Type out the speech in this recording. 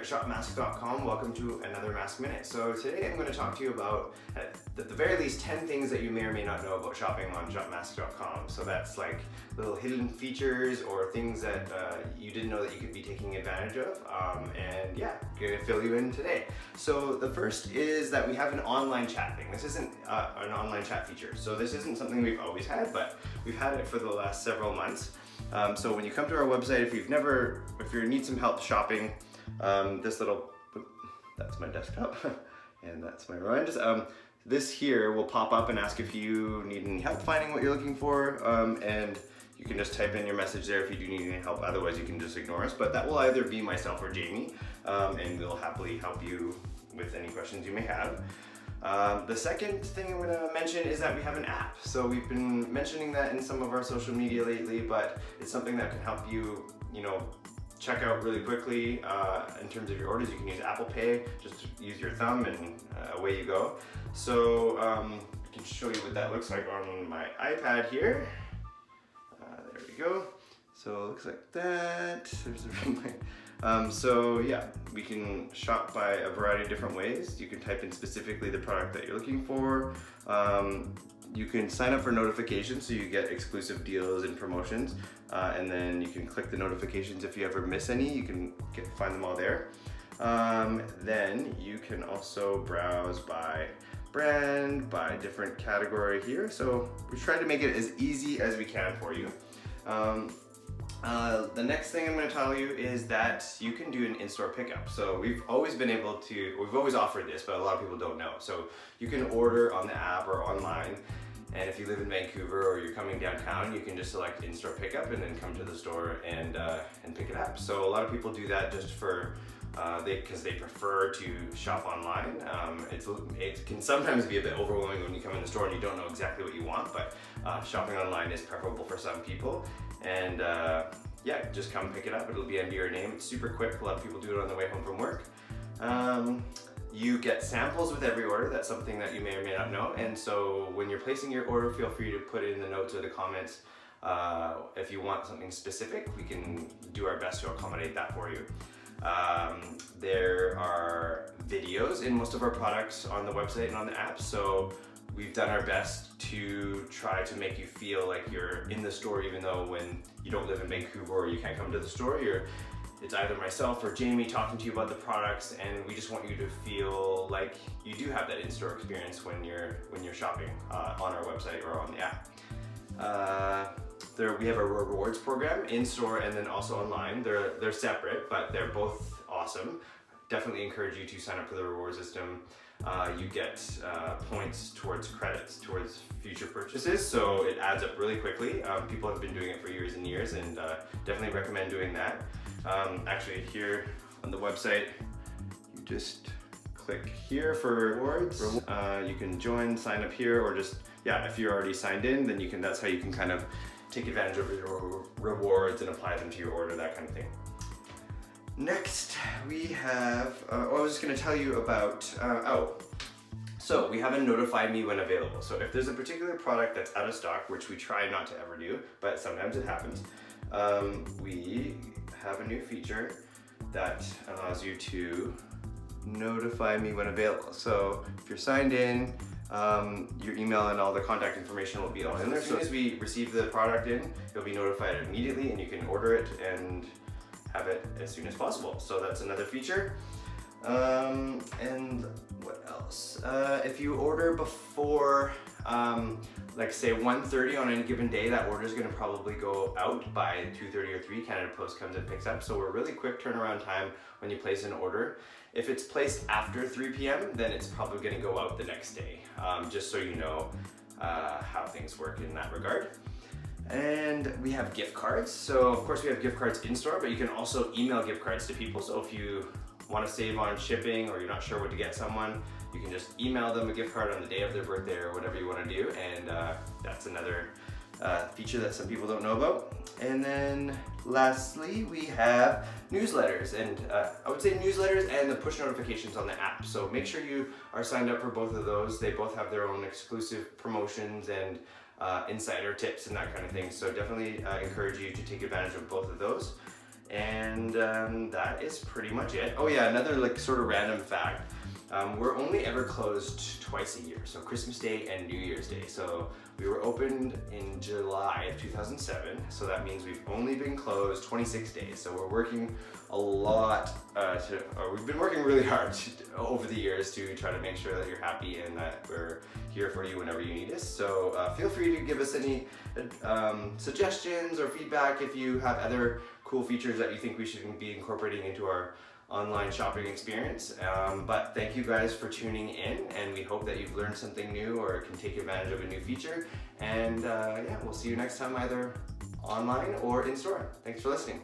shopmasc.com. Welcome to another MASC Minute. So today I'm going to talk to you about, at the very least, 10 things that you may or may not know about shopping on shopmasc.com. So that's like little hidden features or things that you didn't know that you could be taking advantage of. And yeah, I'm going to fill you in today. So the first is that we have an online chat thing. This isn't an online chat feature. So this isn't something we've always had, but we've had it for the last several months. So when you come to our website, if you need some help shopping, that's my desktop and that's my rewind. This here will pop up and ask if you need any help finding what you're looking for, and you can just type in your message there if you do need any help. Otherwise you can just ignore us, but that will either be myself or Jamie, and we'll happily help you with any questions you may have. The second thing I'm going to mention is that we have an app. So we've been mentioning that in some of our social media lately, but it's something that can help you, check out really quickly in terms of your orders. You can use Apple Pay, just use your thumb and away you go. So I can show you what that looks like on my iPad here. There we go. So it looks like that. There's the so yeah, we can shop by a variety of different ways. You can type in specifically the product that you're looking for. You can sign up for notifications so you get exclusive deals and promotions, and then you can click the notifications if you ever miss any. You can find them all there. Then you can also browse by brand, by different category here. So we try to make it as easy as we can for you. The next thing I'm going to tell you is that you can do an in-store pickup. So we've always offered this, but a lot of people don't know. So you can order on the app or online, and if you live in Vancouver or you're coming downtown, you can just select in-store pickup and then come to the store and pick it up. So a lot of people do that just for because they prefer to shop online. It can sometimes be a bit overwhelming when you come in the store and you don't know exactly what you want, but shopping online is preferable for some people. And yeah, just come pick it up. It'll be under your name. It's super quick. A lot of people do it on the way home from work. You get samples with every order. That's something that you may or may not know. And so when you're placing your order, feel free to put it in the notes or the comments. If you want something specific, we can do our best to accommodate that for you. There are videos in most of our products on the website and on the app, so we've done our best to try to make you feel like you're in the store, even though when you don't live in Vancouver or you can't come to the store, it's either myself or Jamie talking to you about the products, and we just want you to feel like you do have that in-store experience when you're shopping on our website or on the app. We have a rewards program in-store and then also online. They're separate, but they're both awesome. Definitely encourage you to sign up for the reward system. You get points towards credits towards future purchases, so it adds up really quickly. People have been doing it for years and years, and definitely recommend doing that. Actually, here on the website, you just click here for rewards. You can join, sign up here, or just, yeah, if you're already signed in, then that's how you can kind of take advantage of your rewards and apply them to your order, that kind of thing. Next, we have, I was just going to tell you about, so we have a notify me when available. So if there's a particular product that's out of stock, which we try not to ever do, but sometimes it happens, we have a new feature that allows you to notify me when available. So if you're signed in, your email and all the contact information will be all in there. So as soon as we receive the product in, you'll be notified immediately and you can order it and have it as soon as possible. So that's another feature. And what else? If you order before, like say 1:30 on any given day, that order is going to probably go out by 2:30 or 3. Canada Post comes and picks up. So we're really quick turnaround time when you place an order. If it's placed after 3 p.m., then it's probably going to go out the next day, just so you know how things work in that regard. And we have gift cards. So of course we have gift cards in store, but you can also email gift cards to people. So if you want to save on shipping or you're not sure what to get someone, you can just email them a gift card on the day of their birthday or whatever you want to do. And that's another feature that some people don't know about. And then lastly, we have newsletters, and I would say newsletters and the push notifications on the app. So make sure you are signed up for both of those. They both have their own exclusive promotions and insider tips and that kind of thing. So definitely encourage you to take advantage of both of those. And that is pretty much it. Oh yeah, another like sort of random fact. We're only ever closed twice a year, so Christmas Day and New Year's Day. So we were opened in July of 2007, so that means we've only been closed 26 days. So we're working a lot, we've been working really hard over the years to try to make sure that you're happy and that we're here for you whenever you need us. So feel free to give us any suggestions or feedback if you have other cool features that you think we should be incorporating into our online shopping experience. But thank you guys for tuning in, and we hope that you've learned something new or can take advantage of a new feature. And yeah, we'll see you next time, either online or in store. Thanks for listening.